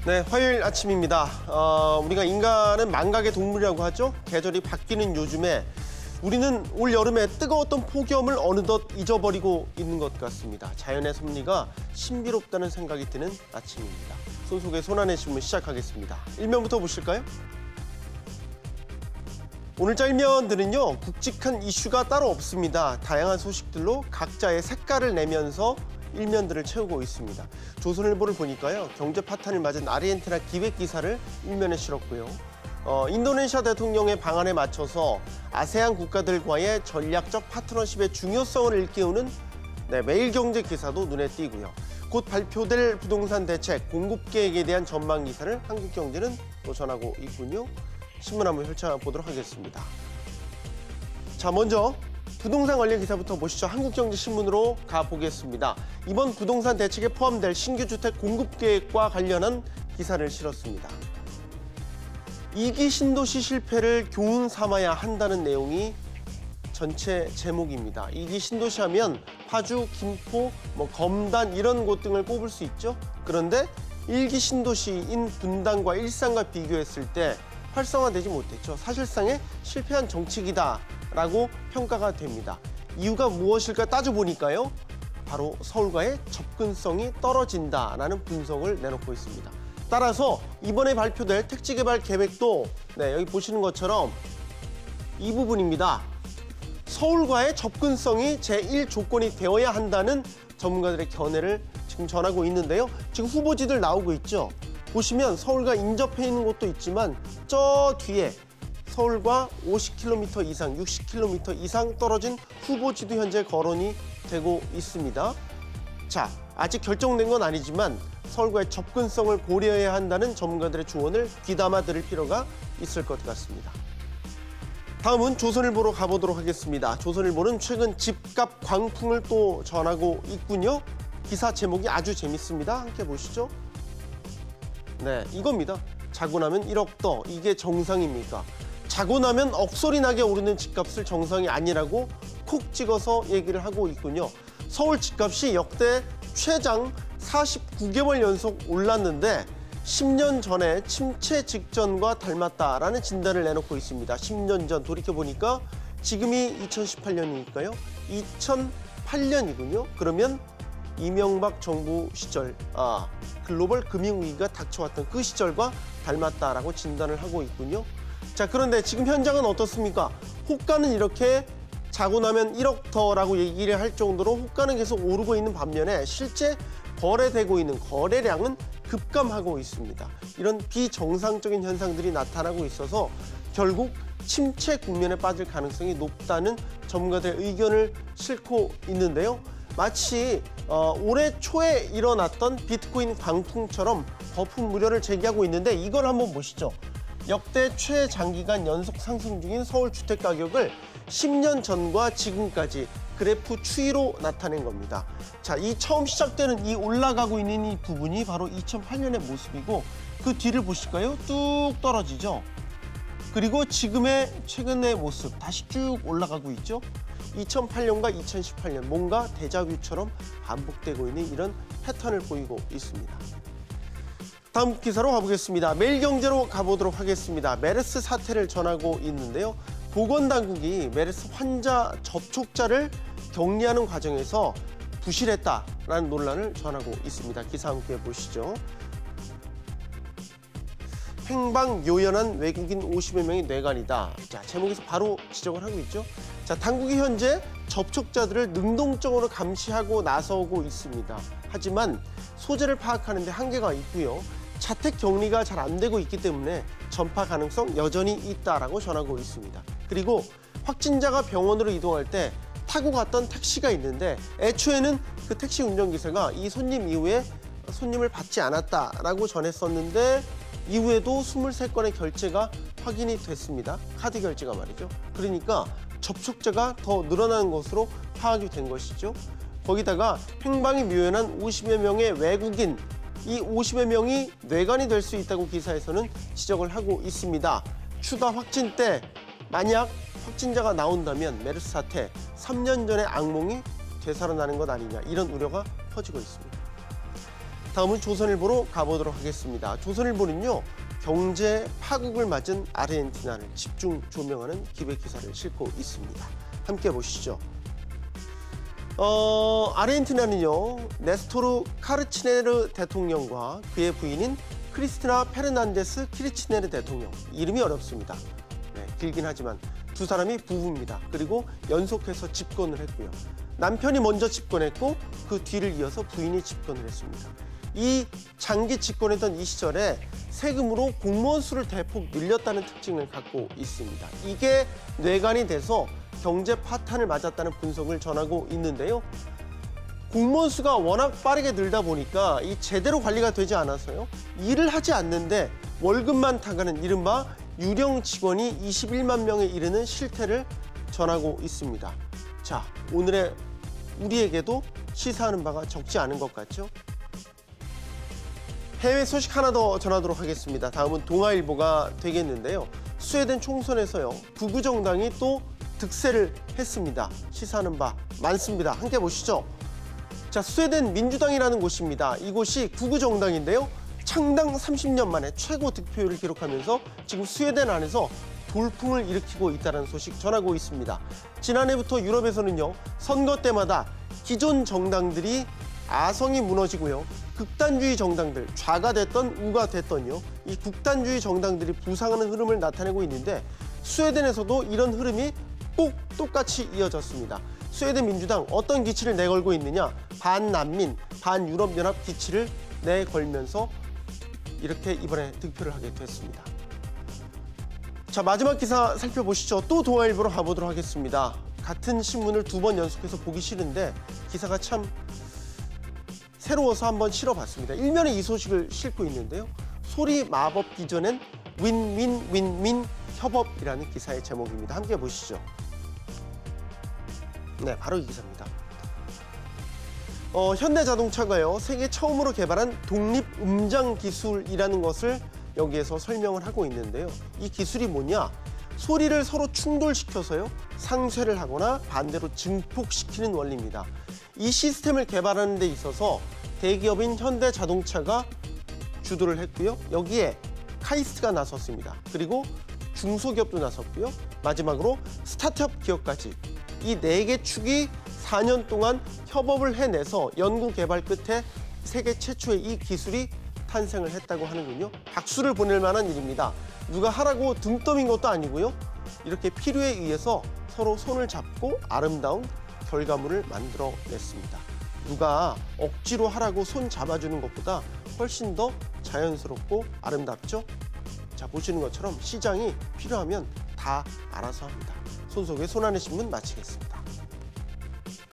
네, 화요일 아침입니다. 우리가 인간은 망각의 동물이라고 하죠. 계절이 바뀌는 요즘에 우리는 올 여름에 뜨거웠던 폭염을 어느덧 잊어버리고 있는 것 같습니다. 자연의 섭리가 신비롭다는 생각이 드는 아침입니다. 손 속에 손안의 신문 시작하겠습니다. 일면부터 보실까요? 오늘 짤면들은요, 굵직한 이슈가 따로 없습니다. 다양한 소식들로 각자의 색깔을 내면서 일면들을 채우고 있습니다. 조선일보를 보니까요, 경제 파탄을 맞은 아르헨티나 기획 기사를 일면에 실었고요. 인도네시아 대통령의 방안에 맞춰서 아세안 국가들과의 전략적 파트너십의 중요성을 일깨우는 매일경제 기사도 눈에 띄고요. 곧 발표될 부동산 대책, 공급 계획에 대한 전망 기사를 한국경제는 또 전하고 있군요. 신문 한번 펼쳐보도록 하겠습니다. 자, 먼저 부동산 관련 기사부터 보시죠. 한국경제신문으로 가보겠습니다. 이번 부동산 대책에 포함될 신규 주택 공급 계획과 관련한 기사를 실었습니다. 2기 신도시 실패를 교훈 삼아야 한다는 내용이 전체 제목입니다. 2기 신도시 하면 파주, 김포, 검단 이런 곳 등을 꼽을 수 있죠. 그런데 1기 신도시인 분당과 일산과 비교했을 때 활성화되지 못했죠. 사실상의 실패한 정책이다라고 평가가 됩니다. 이유가 무엇일까 따져보니까요, 바로 서울과의 접근성이 떨어진다라는 분석을 내놓고 있습니다. 따라서 이번에 발표될 택지개발 계획도 여기 보시는 것처럼 이 부분입니다. 서울과의 접근성이 제1조건이 되어야 한다는 전문가들의 견해를 지금 전하고 있는데요. 지금 후보지들 나오고 있죠. 보시면 서울과 인접해 있는 곳도 있지만 저 뒤에 서울과 50km 이상, 60km 이상 떨어진 후보지도 현재 거론이 되고 있습니다. 자, 아직 결정된 건 아니지만 서울과의 접근성을 고려해야 한다는 전문가들의 조언을 귀담아 들을 필요가 있을 것 같습니다. 다음은 조선일보로 가보도록 하겠습니다. 조선일보는 최근 집값 광풍을 또 전하고 있군요. 기사 제목이 아주 재밌습니다. 함께 보시죠. 네, 이겁니다. 자고 나면 1억 더, 이게 정상입니까? 자고 나면 억소리 나게 오르는 집값을 정상이 아니라고 콕 찍어서 얘기를 하고 있군요. 서울 집값이 역대 최장 49개월 연속 올랐는데 10년 전에 침체 직전과 닮았다라는 진단을 내놓고 있습니다. 10년 전 돌이켜보니까 지금이 2018년이니까요. 2008년이군요. 그러면 이명박 정부 시절, 글로벌 금융위기가 닥쳐왔던 그 시절과 닮았다라고 진단을 하고 있군요. 자, 그런데 지금 현장은 어떻습니까? 호가는 이렇게 자고 나면 1억 더라고 얘기를 할 정도로 호가는 계속 오르고 있는 반면에 실제 거래되고 있는 거래량은 급감하고 있습니다. 이런 비정상적인 현상들이 나타나고 있어서 결국 침체 국면에 빠질 가능성이 높다는 전문가들의 의견을 싣고 있는데요. 마치 올해 초에 일어났던 비트코인 광풍처럼 거품 우려를 제기하고 있는데 이걸 한번 보시죠. 역대 최장기간 연속 상승 중인 서울 주택 가격을 10년 전과 지금까지 그래프 추이로 나타낸 겁니다. 자, 이 처음 시작되는 이 올라가고 있는 이 부분이 바로 2008년의 모습이고 그 뒤를 보실까요? 뚝 떨어지죠. 그리고 지금의 최근의 모습 다시 쭉 올라가고 있죠. 2008년과 2018년 뭔가 데자뷰처럼 반복되고 있는 이런 패턴을 보이고 있습니다. 다음 기사로 가보겠습니다. 매일경제로 가보도록 하겠습니다. 메르스 사태를 전하고 있는데요. 보건당국이 메르스 환자 접촉자를 격리하는 과정에서 부실했다라는 논란을 전하고 있습니다. 기사 함께 보시죠. 행방요연한 외국인 50여 명이 뇌관이다. 자, 제목에서 바로 지적을 하고 있죠. 자, 당국이 현재 접촉자들을 능동적으로 감시하고 나서고 있습니다. 하지만 소재를 파악하는 데 한계가 있고요. 자택 격리가 잘 안 되고 있기 때문에 전파 가능성 여전히 있다라고 전하고 있습니다. 그리고 확진자가 병원으로 이동할 때 타고 갔던 택시가 있는데 애초에는 그 택시 운전기사가 이 손님 이후에 손님을 받지 않았다라고 전했었는데 이후에도 23건의 결제가 확인이 됐습니다. 카드 결제가 말이죠. 그러니까 접촉자가 더 늘어나는 것으로 파악이 된 것이죠. 거기다가 행방이 묘연한 50여 명의 외국인, 이 50여 명이 뇌관이 될 수 있다고 기사에서는 지적을 하고 있습니다. 추가 확진 때 만약 확진자가 나온다면 메르스 사태 3년 전의 악몽이 되살아나는 것 아니냐, 이런 우려가 퍼지고 있습니다. 다음은 조선일보로 가보도록 하겠습니다. 조선일보는요, 경제 파국을 맞은 아르헨티나를 집중 조명하는 기획 기사를 싣고 있습니다. 함께 보시죠. 아르헨티나는요, 네스토르 카르치네르 대통령과 그의 부인인 크리스티나 페르난데스 키르치네르 대통령, 이름이 어렵습니다. 네, 길긴 하지만 두 사람이 부부입니다. 그리고 연속해서 집권을 했고요. 남편이 먼저 집권했고 그 뒤를 이어서 부인이 집권을 했습니다. 이 장기 집권했던 이 시절에 세금으로 공무원 수를 대폭 늘렸다는 특징을 갖고 있습니다. 이게 뇌관이 돼서 경제 파탄을 맞았다는 분석을 전하고 있는데요. 공무원 수가 워낙 빠르게 늘다 보니까 이 제대로 관리가 되지 않아서요. 일을 하지 않는데 월급만 타가는 이른바 유령 직원이 21만 명에 이르는 실태를 전하고 있습니다. 자, 오늘의 우리에게도 시사하는 바가 적지 않은 것 같죠? 해외 소식 하나 더 전하도록 하겠습니다. 다음은 동아일보가 되겠는데요. 스웨덴 총선에서요, 극우 정당이 또 득세를 했습니다. 시사하는 바 많습니다. 함께 보시죠. 자, 스웨덴 민주당이라는 곳입니다. 이곳이 극우 정당인데요. 창당 30년 만에 최고 득표율을 기록하면서 지금 스웨덴 안에서 돌풍을 일으키고 있다는 소식 전하고 있습니다. 지난해부터 유럽에서는요, 선거 때마다 기존 정당들이 아성이 무너지고요, 극단주의 정당들, 좌가 됐던 우가 됐던요, 이 극단주의 정당들이 부상하는 흐름을 나타내고 있는데 스웨덴에서도 이런 흐름이 꼭 똑같이 이어졌습니다. 스웨덴 민주당 어떤 기치를 내걸고 있느냐, 반난민, 반유럽연합 기치를 내걸면서 이렇게 이번에 득표를 하게 됐습니다. 자, 마지막 기사 살펴보시죠. 또 동아일보로 가보도록 하겠습니다. 같은 신문을 두 번 연속해서 보기 싫은데 기사가 참 새로워서 한번 실어봤습니다. 일면에 이 소식을 싣고 있는데요. 소리 마법 기전엔 윈윈윈윈 협업이라는 기사의 제목입니다. 함께 보시죠. 네, 바로 이 기사입니다. 현대자동차가요, 세계 처음으로 개발한 독립음장 기술이라는 것을 여기에서 설명을 하고 있는데요. 이 기술이 뭐냐? 소리를 서로 충돌시켜서요, 상쇄를 하거나 반대로 증폭시키는 원리입니다. 이 시스템을 개발하는 데 있어서 대기업인 현대자동차가 주도를 했고요. 여기에 카이스트가 나섰습니다. 그리고 중소기업도 나섰고요. 마지막으로 스타트업 기업까지 이 4개 축이 4년 동안 협업을 해내서 연구 개발 끝에 세계 최초의 이 기술이 탄생을 했다고 하는군요. 박수를 보낼 만한 일입니다. 누가 하라고 등 떠민 것도 아니고요. 이렇게 필요에 의해서 서로 손을 잡고 아름다운 결과물을 만들어냈습니다. 누가 억지로 하라고 손 잡아주는 것보다 훨씬 더 자연스럽고 아름답죠? 자, 보시는 것처럼 시장이 필요하면 다 알아서 합니다. 손 속에 손 안의 신문 마치겠습니다.